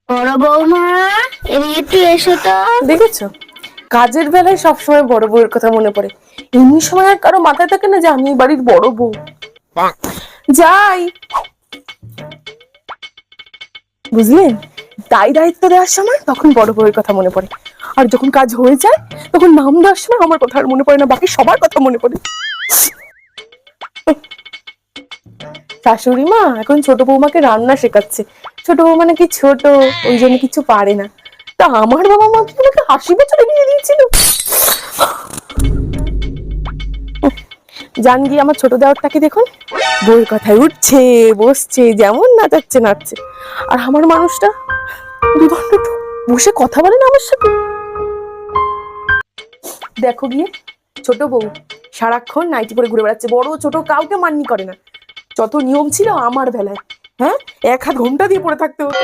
বড় বৌমা, এদিকে একটু এসো তো। দেখেছো, কাজের বেলায় সবসময় বড় বউয়ের কথা মনে পড়ে। এমনি সময় আর কারো মাথায় থাকে না যে আমি এই বাড়ির বড় বউ। যাই, বুঝলেন? দায়িত্ব দেওয়ার সময় তখন বড় বউয়ের কথা মনে পড়ে, আর যখন কাজ হয়ে যায় তখন নাম দেওয়ার সময় আমার কথা আর মনে পড়ে না, বাকি সবার কথা মনে পড়ে। শাশুড়ি মা এখন ছোট বৌমাকে রান্না শেখাচ্ছে। ছোট বৌমা নাকি ছোট, ওই জন্য কিছু পারে না। তা আমার বাবা মা কি আমাকে হাসি বছরে বিয়ে দিয়েছিল? জান গিয়ে আমার ছোট দেওরটাকে দেখুন, বউয়ের কথায় উঠছে বসছে, যেমন নাচাচ্ছে নাচছে। আর আমার মানুষটা দুদণ্ড বসে কথা বলে না আমার সাথে। দেখো গিয়ে, ছোট বউ সারাক্ষণ নাইটি পরে ঘুরে বেড়াচ্ছে, বড় ছোট কাউকে মান্যি করে না। যত নিয়ম ছিল আমার বেলায়, হ্যাঁ, এক হাত ঘোমটা দিয়ে পড়ে থাকতে হতো।